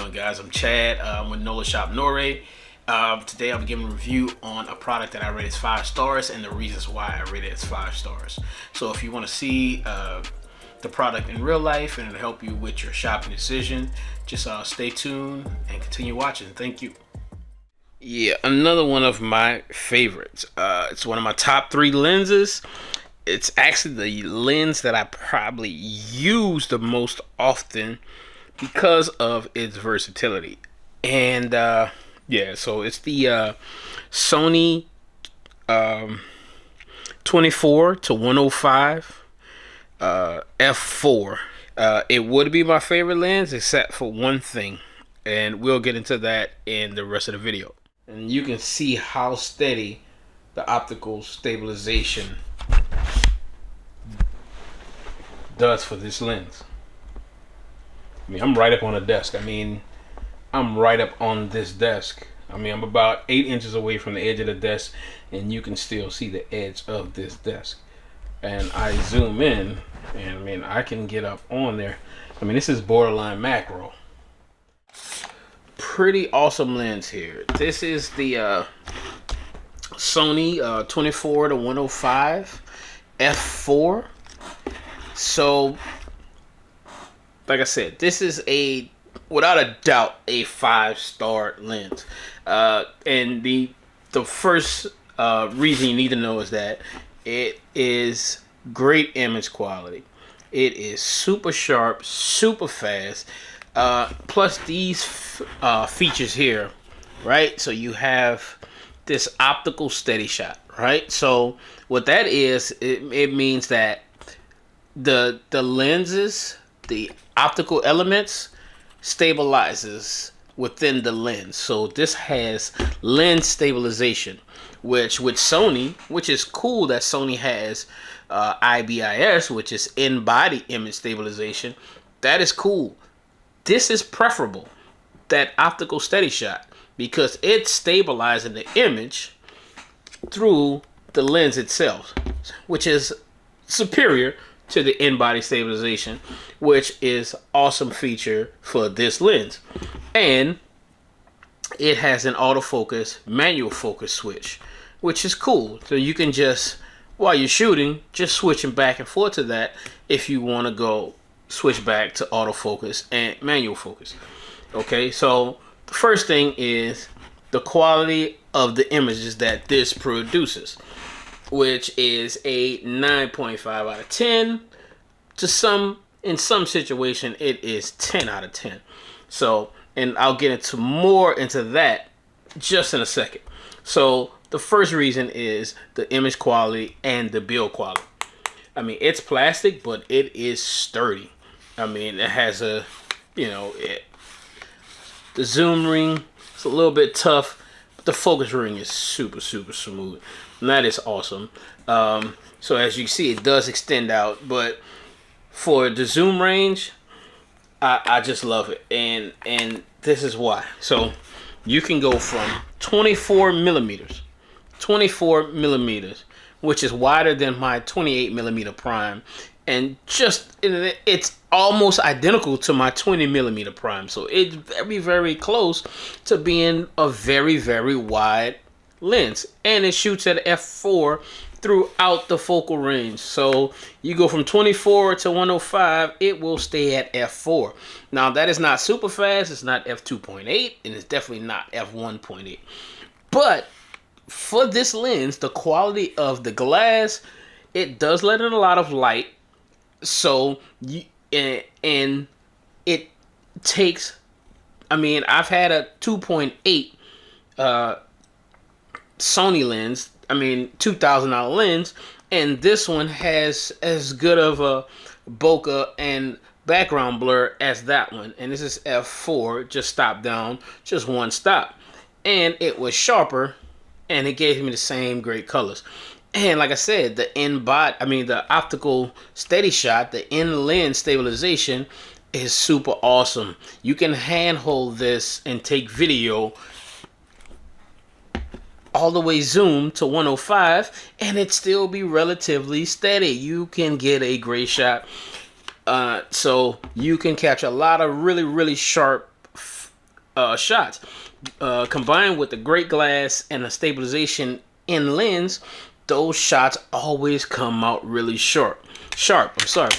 doing, guys? I'm Chad. I'm with Nola Shop Norway. Today I'll be giving a review on a product that I rated as 5 stars and the reasons why I rated it as 5 stars. So if you want to see the product in real life and it'll help you with your shopping decision, just stay tuned and continue watching. Thank you. Yeah, another one of my favorites. It's one of my top 3 lenses. It's actually the lens that I probably use the most often because of its versatility. And yeah, so it's the Sony 24-105 f4. It would be my favorite lens except for one thing, and we'll get into that in the rest of the video. And you can see how steady the optical stabilization does for this lens. I mean, I'm right up on the desk. I'm right up on this desk. I'm about 8 inches away from the edge of the desk, and you can still see the edge of this desk. And I zoom in, and I can get up on there. This is borderline macro. Pretty awesome lens here. This is the Sony 24-105 f4. So, like I said, this is without a doubt a 5-star lens. And the first reason you need to know is that it is great image quality. It is super sharp, super fast. Plus these features here, right? So you have this optical steady shot, right? So what that is, it means that the lenses, the optical elements, stabilizes within the lens. So this has lens stabilization, which with Sony, which is cool that Sony has IBIS, which is in-body image stabilization. That is cool. This is preferable, that optical steady shot, because it's stabilizing the image through the lens itself, which is superior to the in-body stabilization, which is awesome feature for this lens. And it has an autofocus manual focus switch, which is cool. So you can just, while you're shooting, just switching back and forth to that if you want to go switch back to autofocus and manual focus. Okay, so the first thing is the quality of the images that this produces, which is a 9.5 out of 10. In some situation, it is 10 out of 10. So, and I'll get into more into that just in a second. So the first reason is the image quality and the build quality. It's plastic, but it is sturdy. It has a, the zoom ring is a little bit tough, but the focus ring is super, super smooth. And that is awesome. So as you can see, it does extend out, but for the zoom range, I just love it. And this is why. So you can go from 24 millimeters, which is wider than my 28 millimeter prime. And it's almost identical to my 20 millimeter prime. So it's very, very close to being a very, very wide lens. And it shoots at f4 throughout the focal range. So you go from 24 to 105, it will stay at f4. Now that is not super fast. It's not f2.8, and it's definitely not f1.8. But for this lens, the quality of the glass, it does let in a lot of light. So and it takes, I've had a 2.8 Sony lens, $2,000 lens, and this one has as good of a bokeh and background blur as that one. And this is f4, just stop down, just one stop, and it was sharper, and it gave me the same great colors. And like I said, the optical steady shot, the in-lens stabilization is super awesome. You can handhold this and take video all the way zoom to 105 and it still be relatively steady. You can get a great shot. So you can catch a lot of really, really sharp shots. Combined with the great glass and the stabilization in lens, those shots always come out really sharp. I'm sorry.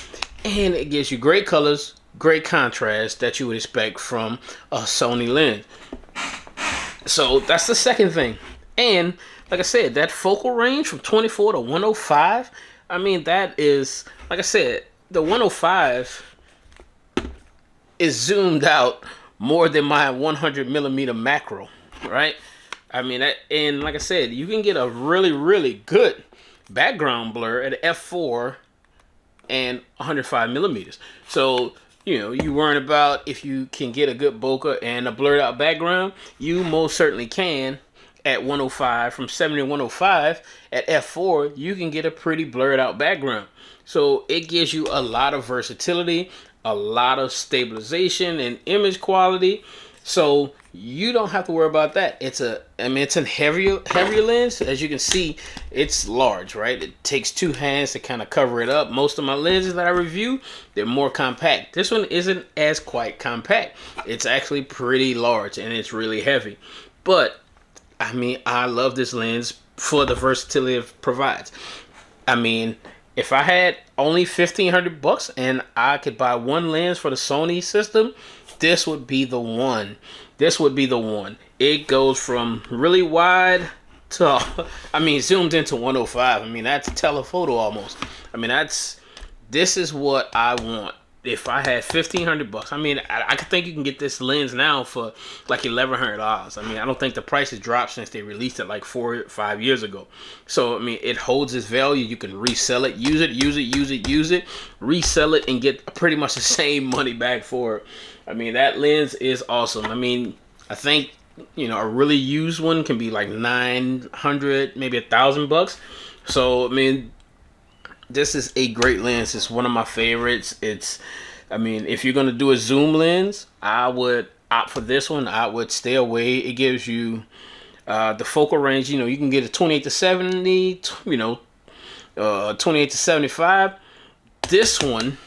And it gives you great colors, great contrast that you would expect from a Sony lens. So that's the second thing. And like I said, that focal range from 24 to 105, I mean, that is, like I said, the 105 is zoomed out more than my 100 millimeter macro, right? I mean, and like I said, you can get a really, really good background blur at f4 and 105 millimeters. So, you know, you worrying about if you can get a good bokeh and a blurred out background, you most certainly can. At 105, from 70 to 105 at f4, you can get a pretty blurred out background. So it gives you a lot of versatility, a lot of stabilization and image quality. So you don't have to worry about that. It's a heavier lens. As you can see, it's large, right? It takes two hands to kind of cover it up. Most of my lenses that I review, they're more compact. This one isn't as quite compact. It's actually pretty large and it's really heavy. But I mean, I love this lens for the versatility it provides. I mean, if I had only $1,500 and I could buy one lens for the Sony system, this would be the one. This would be the one. It goes from really wide to, I mean, zoomed into 105. I mean, that's telephoto almost. I mean, this is what I want. If I had $1,500, I mean, I could think you can get this lens now for like $1,100. I mean, I don't think the price has dropped since they released it like 4 or 5 years ago. So, I mean, it holds its value. You can resell it, use it, resell it, and get pretty much the same money back for it. I mean, that lens is awesome. I mean, I think, you know, a really used one can be like $900, maybe $1,000. So, I mean, this is a great lens. It's one of my favorites. I mean, if you're gonna do a zoom lens, I would opt for this one. I would stay away. It gives you the focal range. You know, you can get a 28 to 70. 28 to 75. This one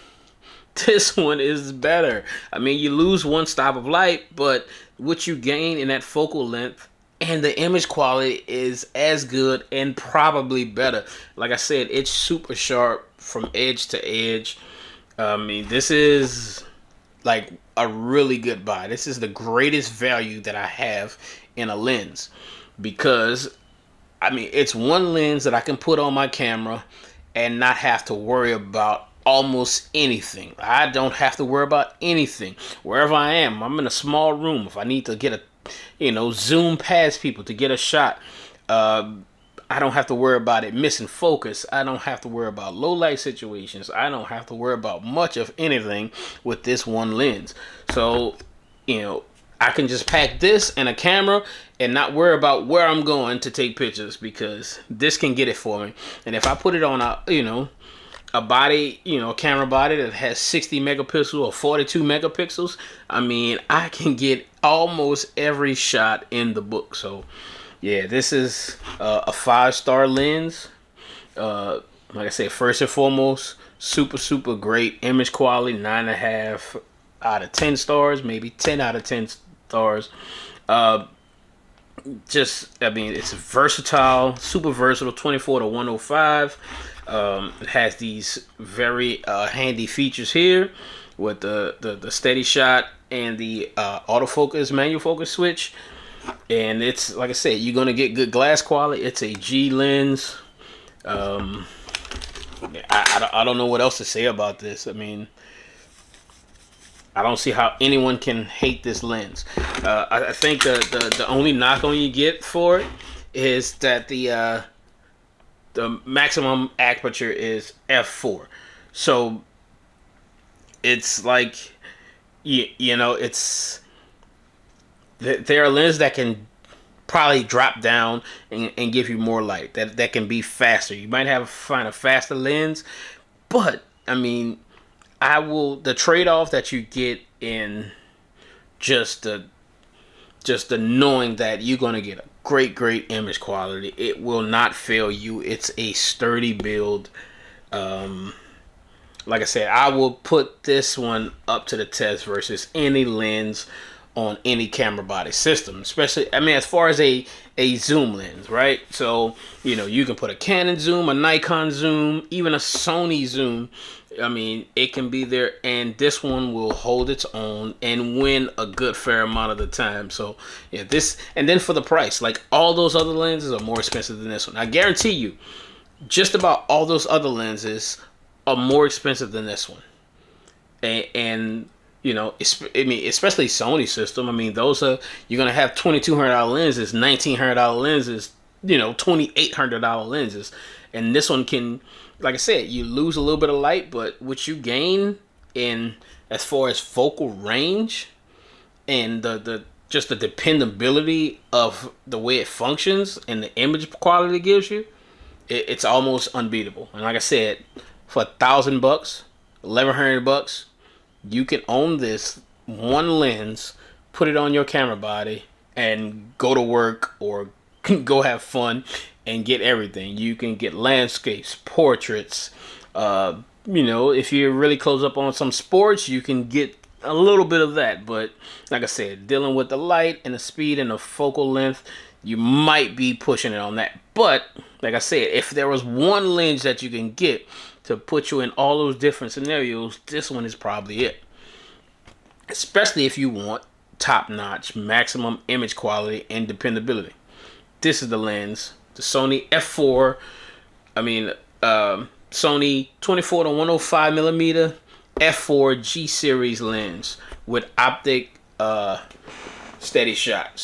is better. I mean, you lose one stop of light, but what you gain in that focal length and the image quality is as good and probably better. Like I said, it's super sharp from edge to edge. I mean, this is like a really good buy. This is the greatest value that I have in a lens, because I mean, it's one lens that I can put on my camera and not have to worry about almost anything. I don't have to worry about anything. Wherever I am, I'm in a small room. If I need to get zoom past people to get a shot, I don't have to worry about it missing focus. I don't have to worry about low light situations. I don't have to worry about much of anything with this one lens. So, you know, I can just pack this and a camera and not worry about where I'm going to take pictures, because this can get it for me. And if I put it on a body, a camera body that has 60 megapixels or 42 megapixels, I mean, I can get almost every shot in the book. So yeah, this is a 5-star lens. Like I said, first and foremost, super great image quality. 9.5 out of 10 stars, maybe 10 out of 10 stars. I mean, it's versatile, super versatile. 24 to 105. It has these very handy features here with the steady shot and the autofocus manual focus switch. And it's, like I said, you're gonna get good glass quality. It's a G lens. I don't know what else to say about this. I mean, I don't see how anyone can hate this lens. I think the only knock on you get for it is that the maximum aperture is f4. So it's like, it's, there are lenses that can probably drop down and give you more light, that can be faster. You might find a faster lens, but I mean, the trade-off that you get in just the knowing that you're going to get a great image quality, it will not fail you. It's a sturdy build. Like I said, I will put this one up to the test versus any lens on any camera body system, especially, I mean, as far as a zoom lens, right? So, you know, you can put a Canon zoom, a Nikon zoom, even a Sony zoom. I mean, it can be there, and this one will hold its own and win a good fair amount of the time. So, yeah, this, and then for the price, like all those other lenses are more expensive than this one. I guarantee you, just about all those other lenses are more expensive than this one. And you know, I mean, especially Sony system. I mean, those are, you're gonna have $2,200 lenses, $1,900 lenses, you know, $2,800 lenses, and this one can, like I said, you lose a little bit of light, but what you gain in as far as focal range and the just the dependability of the way it functions and the image quality it gives you, it's almost unbeatable. And like I said, for $1,000, $1,100, you can own this one lens, put it on your camera body, and go to work or go have fun and get everything. You can get landscapes, portraits. You know, if you're really close up on some sports, you can get a little bit of that. But like I said, dealing with the light and the speed and the focal length, you might be pushing it on that. But like I said, if there was one lens that you can get to put you in all those different scenarios, this one is probably it. Especially if you want top-notch, maximum image quality and dependability. This is the lens, the Sony f4. I mean, Sony 24 to 105 millimeter f4 G series lens with optic steady shots.